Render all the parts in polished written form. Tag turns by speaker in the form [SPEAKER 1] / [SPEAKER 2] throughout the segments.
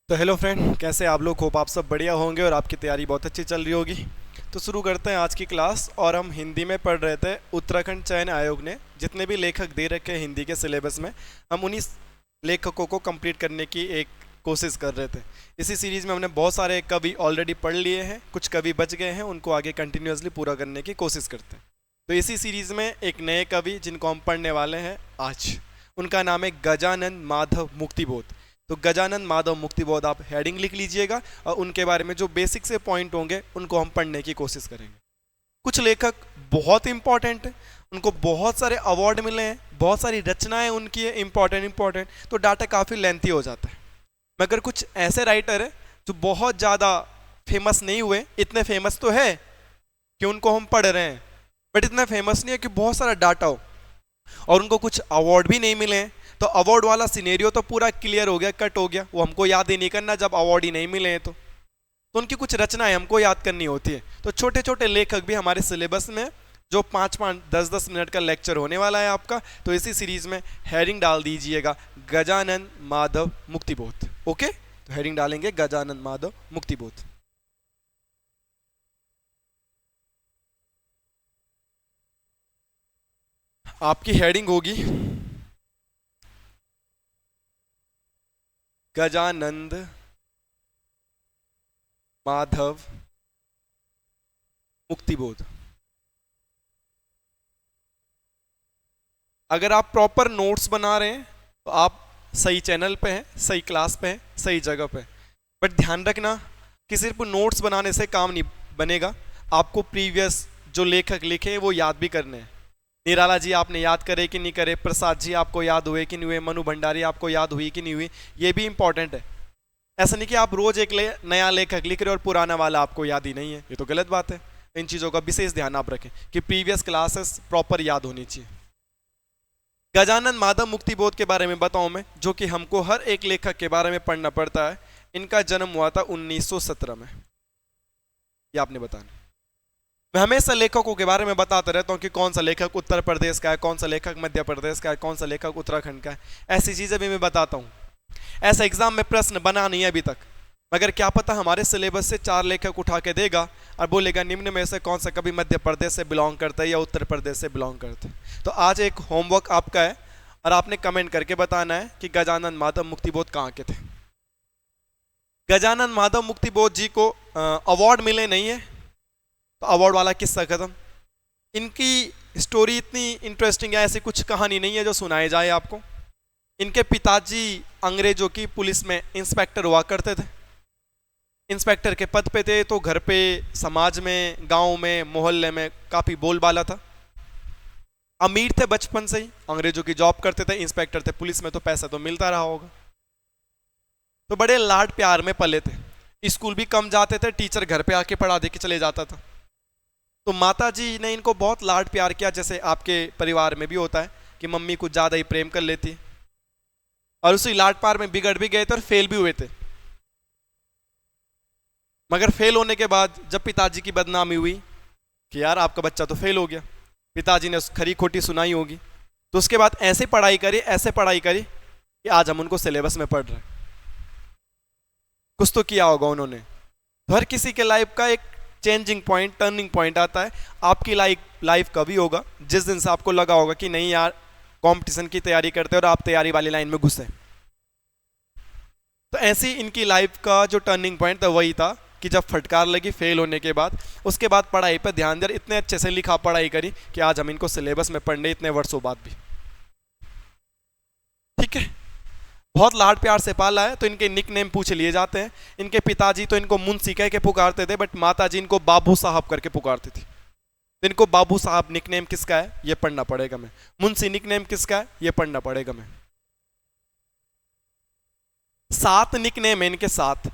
[SPEAKER 1] तो hello friend, कैसे आप लोग? होप आप सब बढ़िया होंगे और आपकी तैयारी बहुत अच्छी चल रही होगी। तो शुरू करते हैं आज की क्लास। और हम हिंदी में पढ़ रहे थे। उत्तराखंड चयन आयोग ने जितने भी लेखक दे रखे हैं हिंदी के सिलेबस में, हम उन्हीं लेखकों को कंप्लीट करने की एक कोशिश कर रहे थे। इसी सीरीज़ में हमने बहुत सारे कवि ऑलरेडी पढ़ लिए हैं, कुछ कवि बच गए हैं, उनको आगे कंटिन्यूसली पूरा करने की कोशिश करते हैं। तो इसी सीरीज़ में एक नए कवि जिनको हम पढ़ने वाले हैं आज, उनका नाम है गजानन माधव मुक्तिबोध। तो गजानन माधव मुक्तिबोध आप हेडिंग लिख लीजिएगा और उनके बारे में जो बेसिक से पॉइंट होंगे उनको हम पढ़ने की कोशिश करेंगे। कुछ लेखक बहुत इंपॉर्टेंट हैं, उनको बहुत सारे अवार्ड मिले हैं, बहुत सारी रचनाएं उनकी है इंपॉर्टेंट, तो डाटा काफ़ी लेंथी हो जाता है। मगर कुछ ऐसे राइटर हैं जो बहुत ज़्यादा फेमस नहीं हुए, इतने फेमस तो है कि उनको हम पढ़ रहे हैं, बट इतना फेमस नहीं है कि बहुत सारा डाटा हो, और उनको कुछ अवार्ड भी नहीं मिले हैं। तो अवार्ड वाला सिनेरियो तो पूरा क्लियर हो गया, कट हो गया, वो हमको याद ही नहीं करना जब अवार्ड ही नहीं मिले हैं। तो उनकी कुछ रचनाएं हमको याद करनी होती है। तो छोटे छोटे लेखक भी हमारे सिलेबस में, जो 5-5 10-10 मिनट का लेक्चर होने वाला है आपका, तो इसी सीरीज में हेडिंग डाल दीजिएगा गजानन माधव मुक्तिबोध। ओके, तो हेडिंग डालेंगे गजानन माधव मुक्तिबोध। आपकी हेडिंग होगी गजानंद माधव मुक्तिबोध। अगर आप प्रॉपर नोट्स बना रहे हैं तो आप सही चैनल पे हैं, सही क्लास पे हैं, सही जगह पे हैं। बट ध्यान रखना कि सिर्फ नोट्स बनाने से काम नहीं बनेगा, आपको प्रीवियस जो लेखक लिखे हैं वो याद भी करने हैं। निराला जी आपने याद करे कि नहीं करे, प्रसाद जी आपको याद हुए कि नहीं हुए, मनु भंडारी आपको याद हुई कि नहीं हुई, ये भी इंपॉर्टेंट है। ऐसा नहीं कि आप रोज एक नया लेखक लिख रहे हो और पुराना वाला आपको याद ही नहीं है, ये तो गलत बात है। इन चीज़ों का विशेष ध्यान आप रखें कि प्रीवियस क्लासेस प्रॉपर याद होनी चाहिए। गजानन माधव मुक्तिबोध के बारे में बताऊं मैं, जो कि हमको हर एक लेखक के बारे में पढ़ना पड़ता है। इनका जन्म हुआ था 1917 में, ये आपने बताना। मैं हमेशा लेखकों के बारे में बताता रहता हूँ कि कौन सा लेखक उत्तर प्रदेश का है, कौन सा लेखक मध्य प्रदेश का है, कौन सा लेखक उत्तराखंड का है, ऐसी चीज़ें भी मैं बताता हूँ। ऐसा एग्जाम में प्रश्न बना नहीं है अभी तक, मगर क्या पता हमारे सिलेबस से 4 लेखक उठा के देगा और बोलेगा निम्न में से कौन सा कभी मध्य प्रदेश से बिलोंग करता है या उत्तर प्रदेश से बिलोंग करता है। तो आज एक होमवर्क आपका है और आपने कमेंट करके बताना है कि गजानन माधव मुक्तिबोध कहाँ के थे। गजानन माधव मुक्तिबोध जी को अवार्ड मिले नहीं है, तो अवार्ड वाला किस्सा खत्म। इनकी स्टोरी इतनी इंटरेस्टिंग है, ऐसी कुछ कहानी नहीं है जो सुनाई जाए आपको। इनके पिताजी अंग्रेजों की पुलिस में इंस्पेक्टर हुआ करते थे, इंस्पेक्टर के पद पे थे, तो घर पे, समाज में, गांव में, मोहल्ले में काफ़ी बोलबाला था। अमीर थे बचपन से ही, अंग्रेजों की जॉब करते थे, इंस्पेक्टर थे पुलिस में, तो पैसा तो मिलता रहा होगा। तो बड़े लाड प्यार में पले थे, स्कूल भी कम जाते थे, टीचर घर पे आके पढ़ा दे के चले जाता था। तो माता जी ने इनको बहुत लाड प्यार किया, जैसे आपके परिवार में भी होता है कि मम्मी कुछ ज़्यादा ही प्रेम कर लेती है। और उसी लाड प्यार में बिगड़ भी गए थे और फेल भी हुए थे। मगर फेल होने के बाद जब पिताजी की बदनामी हुई कि यार आपका बच्चा तो फेल हो गया, पिताजी ने खरी खोटी सुनाई होगी, तो उसके बाद ऐसे पढ़ाई करी कि आज हम उनको सिलेबस में पढ़ रहे हैं। कुछ तो किया होगा उन्होंने। तो हर किसी के लाइफ का एक चेंजिंग पॉइंट, टर्निंग पॉइंट आता है। आपकी लाइफ कभी होगा जिस दिन से आपको लगा होगा कि नहीं यार, कंपटीशन की तैयारी करते हैं और आप तैयारी वाली लाइन में घुसे। तो ऐसी इनकी लाइफ का जो टर्निंग पॉइंट था वही था कि जब फटकार लगी फेल होने के बाद, उसके बाद पढ़ाई पर ध्यान दिया, इतने अच्छे से लिखा पढ़ाई करी कि आज हम इनको सिलेबस में पढ़ने इतने वर्षों बाद भी। ठीक है, बहुत लाड प्यार से पाला है, तो इनके निक नेम पूछ लिए जाते हैं। इनके पिताजी तो इनको मुंशी कह के पुकारते थे, बट माता जी इनको बाबू साहब करके पुकारती थी। तो इनको बाबू साहब निक नेम किसका है ये पढ़ना पड़ेगा मैं, मुंशी निक नेम किसका है ये पढ़ना पड़ेगा मैं। 7 निक नेम है इनके, 7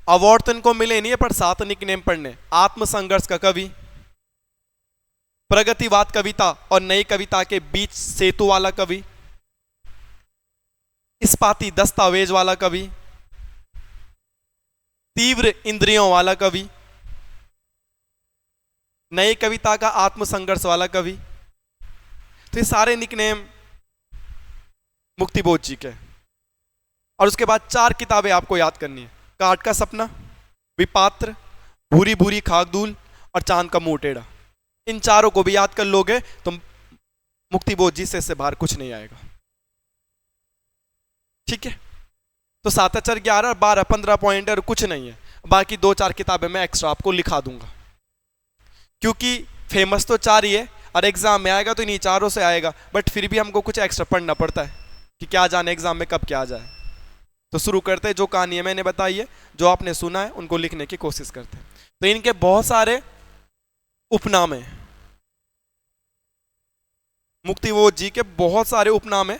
[SPEAKER 1] अवार्ड तो इनको मिले नहीं है, पर 7 निक नेम पढ़ने। आत्मसंघर्ष का कवि, प्रगतिवाद कविता और नई कविता के बीच सेतु वाला कवि, इस्पाती दस्तावेज वाला कवि, तीव्र इंद्रियों वाला कवि, नई कविता का आत्मसंघर्ष वाला कवि। तो ये सारे निकनेम मुक्तिबोध जी के। और उसके बाद 4 किताबें आपको याद करनी है। काट का सपना, विपात्र, भूरी भूरी खाकदूल और चांद का मुंह टेढ़ा। इन चारों को भी याद कर लोगे तो मुक्तिबोध जी से इससे बाहर कुछ नहीं आएगा। ठीक है, तो 7, 4, 11, 12, 15 पॉइंट और कुछ नहीं है। बाकी 2-4 किताबें मैं एक्स्ट्रा आपको लिखा दूंगा, क्योंकि फेमस तो 4 ही है और एग्जाम में आएगा तो इन्हीं चारों से आएगा, बट फिर भी हमको कुछ एक्स्ट्रा पढ़ना पड़ता है कि क्या जाने एग्जाम में कब क्या आ जाए। तो शुरू करते हैं। जो कहानी है मैंने बताई है, जो आपने सुना है उनको लिखने की कोशिश करते हैं। तो इनके बहुत सारे उपनाम है, मुक्तिबोध जी के बहुत सारे उपनाम है।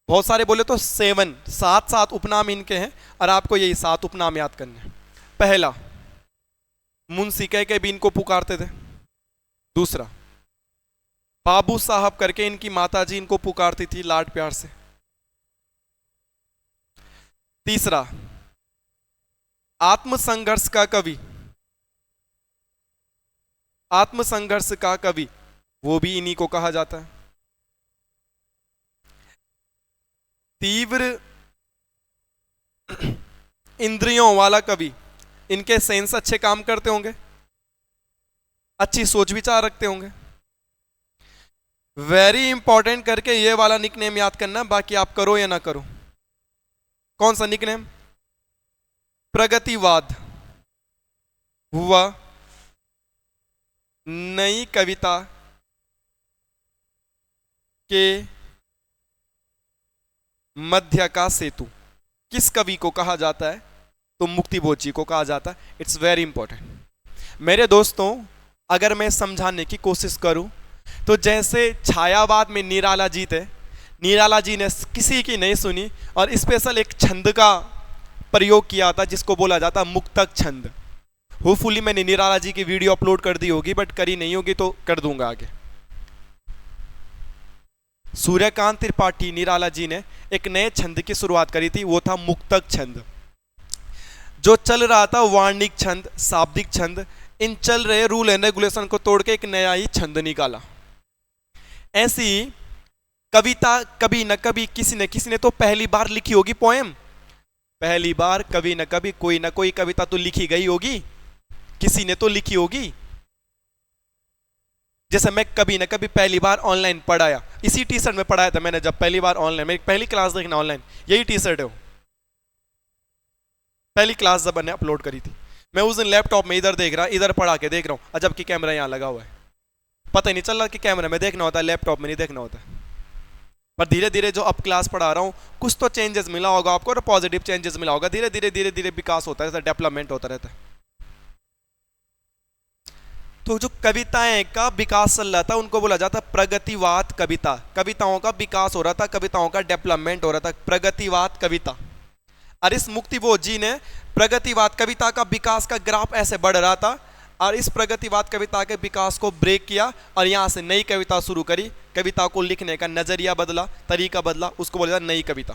[SPEAKER 1] बहुत सारे बोले तो 7 उपनाम इनके हैं और आपको यही 7 उपनाम याद करने हैं। पहला, मुंशी कह के भी इनको पुकारते थे। दूसरा, बाबू साहब करके इनकी माताजी इनको पुकारती थी लाड प्यार से। तीसरा, आत्मसंघर्ष का कवि, आत्मसंघर्ष का कवि, वो भी इन्हीं को कहा जाता है। तीव्र इंद्रियों वाला कवि, इनके सेंस अच्छे काम करते होंगे, अच्छी सोच विचार रखते होंगे। वेरी इंपॉर्टेंट करके ये वाला निकनेम याद करना, बाकी आप करो या ना करो। कौन सा निकनेम? प्रगतिवाद हुआ नई कविता के मध्य का सेतु। किस कवि को कहा जाता है? तो मुक्तिबोध जी को कहा जाता है। इट्स वेरी इंपॉर्टेंट मेरे दोस्तों। अगर मैं समझाने की कोशिश करूं तो जैसे छायावाद में निराला जी थे, निराला जी ने किसी की नहीं सुनी और स्पेशल एक छंद का प्रयोग किया था जिसको बोला जाता मुक्तक छंद। होपफुली मैंने निराला जी की वीडियो अपलोड कर दी होगी, बट करी नहीं होगी तो कर दूंगा आगे। सूर्यकांत त्रिपाठी निराला जी ने एक नए छंद की शुरुआत करी थी, वो था मुक्तक छंद। जो चल रहा था वार्णिक छंद, शाब्दिक छंद, इन चल रहे रूल एंड रेगुलेशन को तोड़ के एक नया ही छंद निकाला। ऐसी कविता कभी न कभी किसी ने तो पहली बार लिखी होगी पोएम। पहली बार कभी न कभी कोई ना कोई कविता तो लिखी गई होगी, किसी ने तो लिखी होगी। जैसे मैं कभी ना कभी पहली बार ऑनलाइन पढ़ाया, इसी टी शर्ट में पढ़ाया था मैंने जब पहली बार ऑनलाइन, मेरी पहली क्लास देखना ऑनलाइन, यही टी शर्ट है वो। पहली क्लास जब मैंने अपलोड करी थी, मैं उस दिन लैपटॉप में इधर देख रहा, इधर पढ़ा के देख रहा हूँ, अजब की कैमरा यहाँ लगा हुआ है। पता ही नहीं चल रहा कि कैमरा में देखना होता है, लैपटॉप में नहीं देखना होता। पर धीरे धीरे जो अब क्लास पढ़ा रहा हूँ, कुछ तो चेंजेस मिला होगा आपको और पॉजिटिव चेंजेस मिला होगा। धीरे धीरे विकास होता रहता है, डेवलपमेंट होता रहता है। तो जो कविताएं का विकास चल रहा था उनको बोला जाता प्रगतिवाद कविता। कविताओं का विकास हो रहा था, कविताओं का डेवलपमेंट हो रहा था, प्रगतिवाद कविता। और इस मुक्तिबोध जी ने प्रगतिवाद कविता का विकास का ग्राफ ऐसे बढ़ रहा था और इस प्रगतिवाद कविता के विकास को ब्रेक किया और यहाँ से नई कविता शुरू करी। कविता को लिखने का नजरिया बदला, तरीका बदला, उसको बोला जाता नई कविता।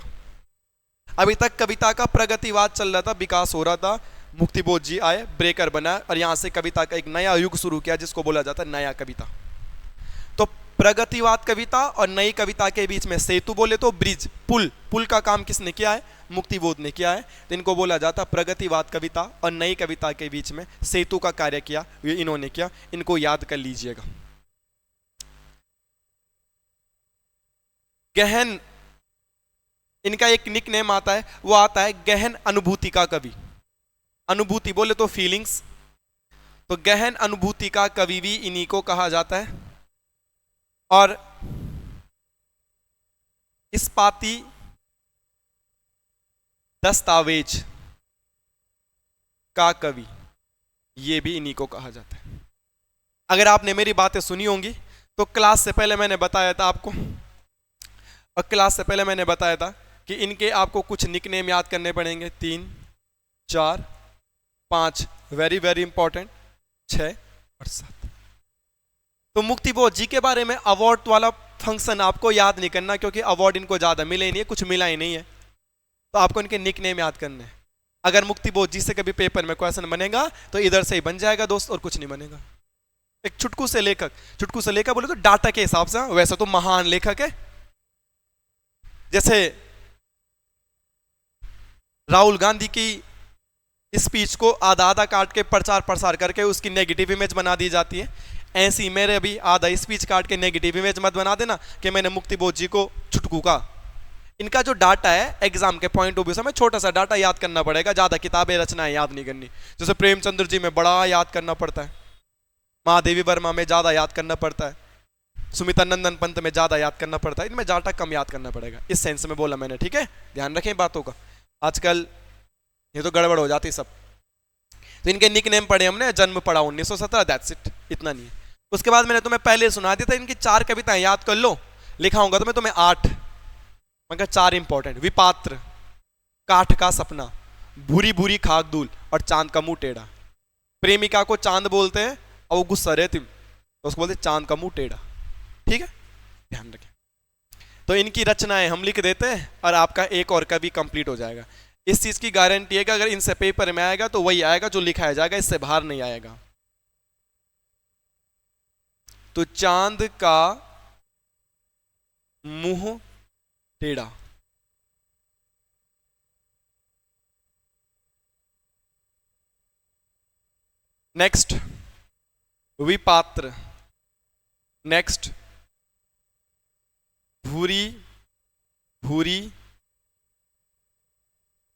[SPEAKER 1] अभी तक कविता का प्रगतिवाद चल रहा था, विकास हो रहा था, मुक्तिबोध जी आए, ब्रेकर बनाया और यहाँ से कविता का एक नया युग शुरू किया जिसको बोला जाता है नया कविता। तो प्रगतिवाद कविता और नई कविता के बीच में सेतु बोले तो ब्रिज, पुल का काम किसने किया है? मुक्तिबोध ने किया है। तो इनको बोला जाता प्रगतिवाद कविता और नई कविता के बीच में सेतु का कार्य किया, ये इन्होंने किया। इनको याद कर लीजिएगा। गहन इनका एक निक नेम आता है, वो आता है गहन अनुभूति का कवि। अनुभूति बोले तो फीलिंग्स, तो गहन अनुभूति का कवि भी इन्हीं को कहा जाता है। और इस्पाती दस्तावेज का कवि, ये भी इन्हीं को कहा जाता है। अगर आपने मेरी बातें सुनी होंगी तो क्लास से पहले मैंने बताया था आपको, और क्लास से पहले मैंने बताया था कि इनके आपको कुछ निकनेम याद करने पड़ेंगे, 3, 4, 5 वेरी वेरी इंपॉर्टेंट, 6 और 7। तो मुक्तिबोध जी के बारे में अवार्ड वाला फंक्शन आपको याद नहीं करना, क्योंकि अवार्ड इनको ज्यादा मिले ही नहीं है, कुछ मिला ही नहीं है। तो आपको इनके निकनेम याद करने हैं। अगर मुक्तिबोध जी से कभी पेपर में क्वेश्चन बनेगा तो इधर से ही बन जाएगा दोस्त, और कुछ नहीं बनेगा। एक चुटकू से लेखक बोले तो डाटा के हिसाब से, वैसे तो महान लेखक है। जैसे राहुल गांधी की स्पीच को आधा आधा काट के प्रचार प्रसार करके उसकी नेगेटिव इमेज बना दी जाती है। ऐसी मेरे भी आधा स्पीच काट के नेगेटिव इमेज मत बना देना कि मैंने मुक्ति बोध जी को छुटकूका। इनका जो डाटा है एग्जाम के पॉइंट ऑफ व्यू से हमें छोटा सा डाटा याद करना पड़ेगा, ज्यादा किताबें रचनाएं याद नहीं करनी। जैसे प्रेमचंद्र जी में बड़ा याद करना पड़ता है, महादेवी वर्मा में ज्यादा याद करना पड़ता है, सुमिता नंदन पंत में ज्यादा याद करना पड़ता है, इनमें डाटा कम याद करना पड़ेगा। इस सेंस में बोला मैंने, ठीक है, ध्यान रखें बातों का। आजकल ये तो गड़बड़ हो जाती सब। तो इनके निक नेम पढ़े हमने, जन्म पढ़ा 1917, दैट्स इट, इतना नहीं है। उसके बाद मैंने तुम्हें पहले सुना दिया था, इनकी 4 कविताएं याद कर लो, लिखाऊंगा तो मैं तुम्हें 8, मगर 4 इंपॉर्टेंट। विपात्र, काठ का सपना, भूरी भूरी खाक धूल और चांद का मुंह टेढ़ा। प्रेमिका को चांद बोलते हैं और वो गुस्सा रहती तो उसको बोलते हैं चांद का मुंह टेढ़ा, ठीक है, ध्यान रखें। तो इनकी रचनाएं हम लिख देते हैं और आपका एक और कवि कंप्लीट हो जाएगा। इस चीज की गारंटी है कि अगर इनसे पेपर में आएगा तो वही आएगा जो लिखाया जाएगा, इससे बाहर नहीं आएगा। तो चांद का मुंह टेढ़ा, नेक्स्ट विपात्र, नेक्स्ट भूरी भूरी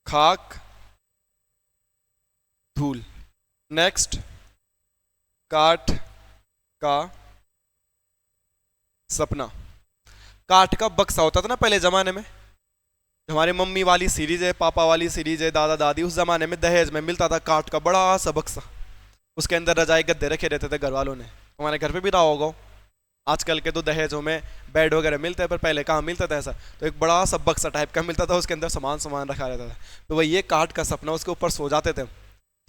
[SPEAKER 1] खाक धूल, नेक्स्ट काठ का सपना। काठ का बक्सा होता था ना पहले जमाने में, हमारे मम्मी वाली सीरीज है, पापा वाली सीरीज है, दादा दादी, उस जमाने में दहेज में मिलता था काठ का बड़ा सा बक्सा, उसके अंदर रजाई गद्दे रखे रहते थे घर वालों ने। हमारे घर पे भी रहा होगा। आजकल के तो दहेजों में बेड वगैरह मिलते हैं, पर पहले कहाँ मिलता था ऐसा। तो एक बड़ा सा बक्सा टाइप का मिलता था, उसके अंदर सामान रखा रहता था। तो वही ये काठ का सपना, उसके ऊपर सो जाते थे।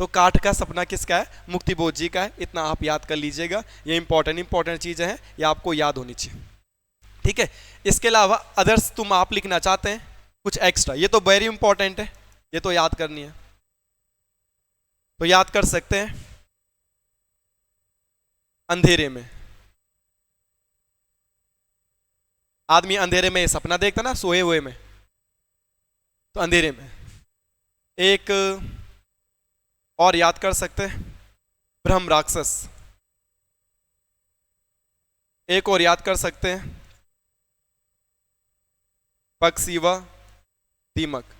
[SPEAKER 1] तो काठ का सपना किसका है? मुक्ति बोध जी का है। इतना आप याद कर लीजिएगा, ये इंपॉर्टेंट चीजें हैं, ये आपको याद होनी चाहिए, ठीक है। इसके अलावा अदर्स तुम आप लिखना चाहते हैं कुछ एक्स्ट्रा, ये तो वेरी इंपॉर्टेंट है, ये तो याद करनी है, तो याद कर सकते हैं। अंधेरे में, आदमी अंधेरे में सपना देखता ना सोए हुए में, तो अंधेरे में। एक और याद कर सकते हैं, ब्रह्म राक्षस। एक और याद कर सकते हैं, पक्षी व दीमक।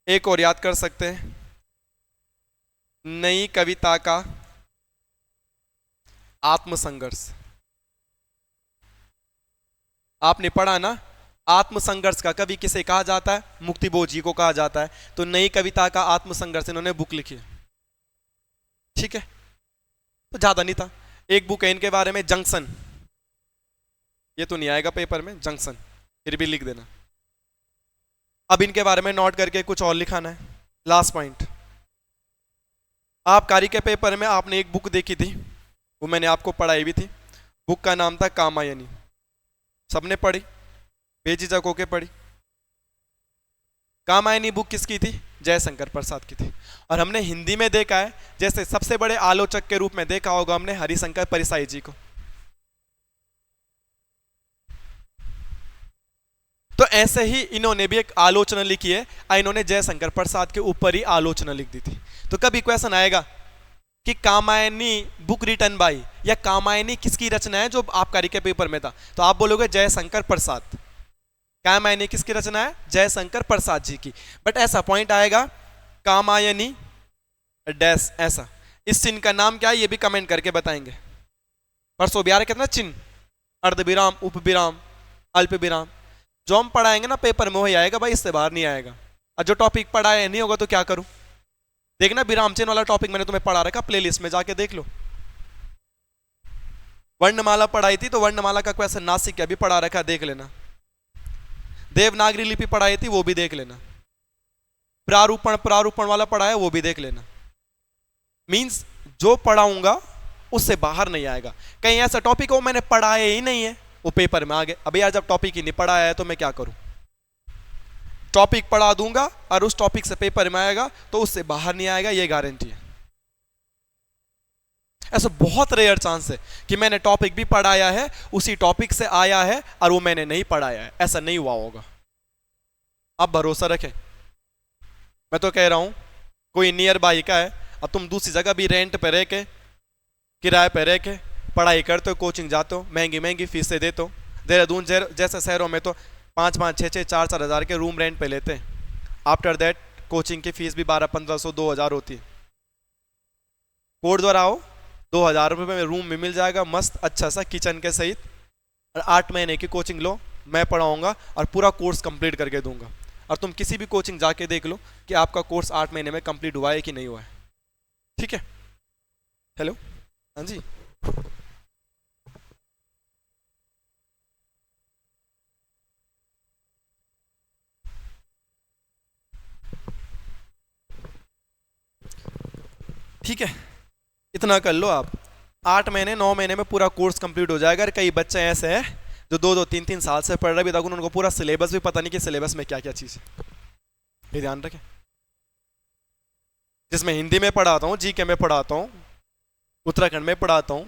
[SPEAKER 1] एक और याद कर सकते हैं, नई कविता का आत्मसंघर्ष। आपने पढ़ा ना, आत्मसंघर्ष का कवि किसे कहा जाता है? मुक्ति बोध जी को कहा जाता है। तो नई कविता का आत्मसंघर्ष इन्होंने बुक लिखी, ठीक है, तो ज्यादा नहीं था। एक बुक है इनके बारे में, जंक्शन, ये तो नहीं आएगा पेपर में, जंक्शन फिर भी लिख देना। अब इनके बारे में नोट करके कुछ और लिखाना है। लास्ट पॉइंट, आबकारी के पेपर में आपने एक बुक देखी थी, वो मैंने आपको पढ़ाई भी थी। बुक का नाम था कामायनी। सबने पढ़ी, बेझिझक होके पढ़ी। कामायनी बुक किसकी थी? जयशंकर प्रसाद की थी। और हमने हिंदी में देखा है, जैसे सबसे बड़े आलोचक के रूप में देखा होगा हमने हरिशंकर परिसाई जी को। तो ऐसे ही इन्होंने भी एक आलोचना लिखी है, इन्होंने जयशंकर प्रसाद के ऊपर ही आलोचना लिख दी थी। तो कभी क्वेश्चन आएगा कि कामायनी बुक रिटन बाय, या कामायनी किसकी रचना है जो आबकारी के पेपर में था, तो आप बोलोगे जयशंकर प्रसाद। कामायनी किसकी रचना है? जयशंकर प्रसाद जी की। बट ऐसा पॉइंट आएगा, कामायनी डैश ऐसा, इस चिन्ह का नाम क्या है ये भी कमेंट करके बताएंगे। परसों भी आ रहा कितना चिन्ह, अर्ध विराम, उप विराम, अल्प विराम, जो हम पढ़ाएंगे ना पेपर में वही आएगा भाई, इससे बाहर नहीं आएगा। और जो टॉपिक पढ़ाया नहीं होगा तो क्या करूं? देखना, विराम चिन्ह वाला टॉपिक मैंने तुम्हें पढ़ा रखा, प्लेलिस्ट में जाके देख लो। वर्णमाला पढ़ाई थी तो वर्णमाला का क्वेश्चन नासिक का भी पढ़ा रखा, देख लेना। देवनागरी लिपि पढ़ाई थी, वो भी देख लेना। प्रारूपण वाला पढ़ाया, वो भी देख लेना। मींस जो पढ़ाऊंगा उससे बाहर नहीं आएगा। कहीं ऐसा टॉपिक हो मैंने पढ़ाया ही नहीं है, वो पेपर में आ गए। अभी यार जब टॉपिक ही नहीं पढ़ाया है तो मैं क्या करूं? टॉपिक पढ़ा दूंगा और उस टॉपिक से पेपर में आएगा तो उससे बाहर नहीं आएगा, ये गारंटी है। ऐसा बहुत रेयर चांस है कि मैंने टॉपिक भी पढ़ाया है, उसी टॉपिक से आया है और वो मैंने नहीं पढ़ाया है, ऐसा नहीं हुआ होगा। आप भरोसा रखें, मैं तो कह रहा हूँ कोई नियर बाई का है, अब तुम दूसरी जगह भी रेंट पे रह के, किराए पे रह के पढ़ाई करते हो, कोचिंग जाते हो, महंगी महंगी फीसें देते हो। देहरादून जैसे शहरों में तो 5-5, 6-6, 4-4 हज़ार के रूम रेंट पे लेते हैं। आफ्टर दैट कोचिंग की फीस भी 1200-1500, 2000 होती है। कोर्ट द्वारा आओ, 2000 रुपये में रूम भी मिल जाएगा मस्त अच्छा सा किचन के सहित, और 8 महीने की कोचिंग लो, मैं पढ़ाऊँगा और पूरा कोर्स कंप्लीट करके दूंगा। और तुम किसी भी कोचिंग जाके देख लो कि आपका कोर्स 8 महीने में कंप्लीट हुआ है कि नहीं हुआ है। ठीक है, हेलो, हाँ जी। ठीक है, इतना कर लो आप, 8 महीने 9 महीने में पूरा कोर्स कंप्लीट हो जाएगा। कई बच्चे ऐसे हैं जो 2-2, 3-3 साल से पढ़ रहे, अभी तक उनको पूरा सिलेबस भी पता नहीं कि सिलेबस में क्या क्या चीज़ है। ये ध्यान रखें। जिसमें हिंदी में पढ़ाता हूँ, जीके में पढ़ाता हूँ, उत्तराखंड में पढ़ाता हूँ,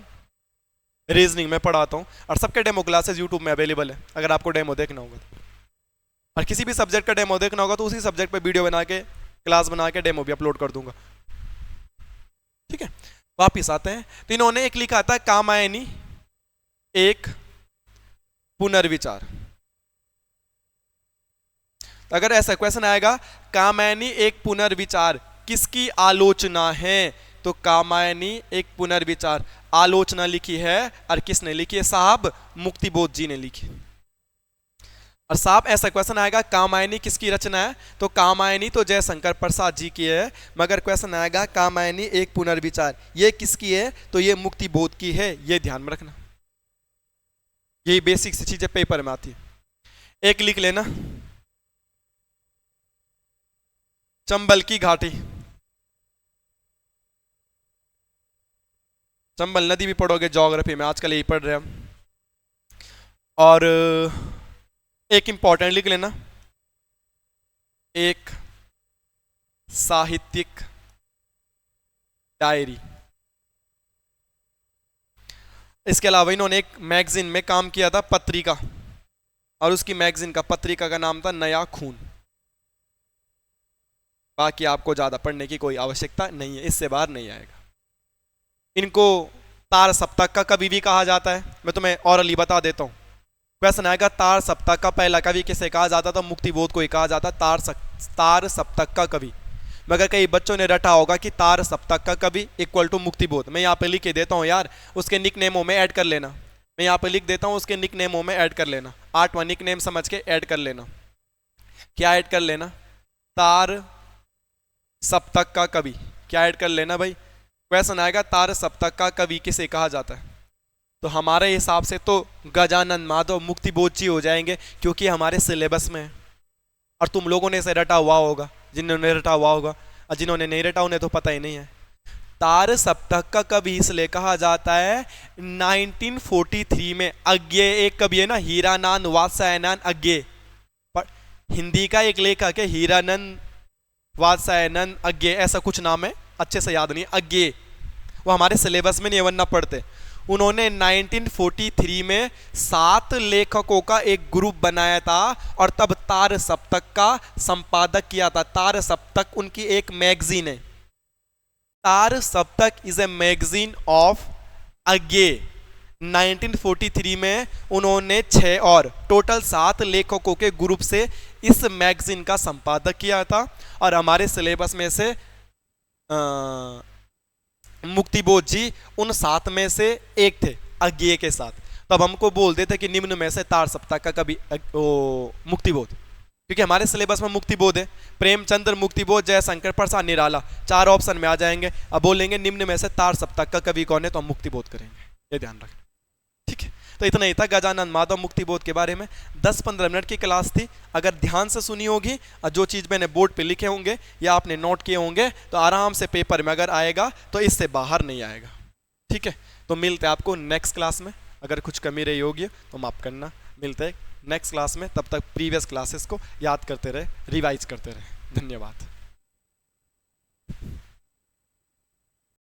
[SPEAKER 1] रीजनिंग में पढ़ाता हूँ, और सबके डेमो क्लासेस यूट्यूब में अवेलेबल है अगर आपको डेमो देखना होगा तो। और किसी भी सब्जेक्ट का डेमो देखना होगा तो उसी सब्जेक्ट पे वीडियो बना के, क्लास बना के डेमो भी अपलोड कर दूंगा। ठीक है, वापिस आते हैं। तो इन्होंने एक लिखा था कामायनी एक पुनर्विचार। अगर ऐसा क्वेश्चन आएगा कामायनी एक पुनर्विचार किसकी आलोचना है, तो कामायनी एक पुनर्विचार आलोचना लिखी है, और किसने लिखी है साहब, मुक्तिबोध जी ने लिखी। और साहब ऐसा क्वेश्चन आएगा कामायनी किसकी रचना है, तो कामायनी तो जयशंकर प्रसाद जी की है, मगर क्वेश्चन आएगा कामायनी एक पुनर्विचार ये किसकी है, तो ये मुक्तिबोध की है। ये ध्यान में रखना, ये बेसिक सी चीजें पेपर में आती है। एक लिख लेना, चंबल की घाटी। चंबल नदी भी पढ़ोगे ज्योग्राफी में, आजकल यही पढ़ रहे हैं हम। और एक इंपॉर्टेंट लिख लेना, एक साहित्यिक डायरी। इसके अलावा इन्होंने एक मैगजीन में काम किया था, पत्रिका, और उसकी मैगजीन का, पत्रिका का नाम था नया खून। बाकी आपको ज्यादा पढ़ने की कोई आवश्यकता नहीं है, इससे बाहर नहीं आएगा। इनको तार सप्तक का कवि भी कहा जाता है, मैं तुम्हें ऑरली बता देता हूं। क्वेश्चन आएगा तार सप्तक का पहला कवि किसे कहा जाता था, मुक्तिबोध को ही कहा जाता। तार सप्तक का कवि, मगर कई बच्चों ने रटा होगा कि तार सप्तक का कवि इक्वल टू मुक्तिबोध। मैं यहाँ पे लिख के देता हूँ यार, उसके निक नेमों में ऐड कर लेना। मैं यहाँ पे लिख देता हूँ, उसके निक नेमों में ऐड कर लेना, 8वां निक नेम समझ के ऐड कर लेना। क्या ऐड कर लेना, तार सप्तक का कवि, क्या ऐड कर लेना भाई। क्वेश्चन आएगा तार सप्तक का कवि किसे कहा जाता है, तो हमारे हिसाब से तो गजानन माधव मुक्तिबोध जी हो जाएंगे, क्योंकि हमारे सिलेबस में है और तुम लोगों ने इसे रटा हुआ होगा, जिन्होंने रटा हुआ होगा, और जिन्होंने नहीं रटा उन्हें तो पता ही नहीं है। तार सप्तक का कवि इसलिए कहा जाता है 1943 में अज्ञे एक कवि है ना, हीरानंद वात्स्यायन अज्ञे, हिंदी का एक लेखक है हीरानंद वात्स्यायन अज्ञे, ऐसा कुछ नाम है, अच्छे से याद नहीं, अज्ञे। वो हमारे सिलेबस में नहीं वरना पढ़ते। उन्होंने 1943 में 7 लेखकों का एक ग्रुप बनाया था और तब तार सप्तक का संपादक किया था। तार सप्तक उनकी एक मैगजीन है, तार सप्तक is a magazine of Agyeya. 1943 में उन्होंने 6 और टोटल 7 लेखकों के ग्रुप से इस मैगजीन का संपादक किया था, और हमारे सिलेबस में से मुक्तिबोध जी उन 7 में से एक थे अज्ञेय के साथ। तब हमको बोल देते कि निम्न में से तार सप्तक का कवि मुक्तिबोध, क्योंकि हमारे सिलेबस में मुक्तिबोध है। प्रेमचंद्र, मुक्तिबोध, जयशंकर प्रसाद, निराला, 4 ऑप्शन में आ जाएंगे। अब बोलेंगे निम्न में से तार सप्तक का कवि कौन है, तो हम मुक्तिबोध करेंगे, ये ध्यान रखना। ठीक है, तो इतना ही था गजानन माधव मुक्तिबोध के बारे में। 10-15 मिनट की क्लास थी, अगर ध्यान से सुनी होगी और जो चीज़ मैंने बोर्ड पे लिखे होंगे या आपने नोट किए होंगे तो आराम से पेपर में अगर आएगा तो इससे बाहर नहीं आएगा। ठीक है, तो मिलते हैं आपको नेक्स्ट क्लास में। अगर कुछ कमी रही होगी तो माफ करना, मिलते हैं नेक्स्ट क्लास में। तब तक प्रीवियस क्लासेस को याद करते रहे, रिवाइज करते रहे। धन्यवाद।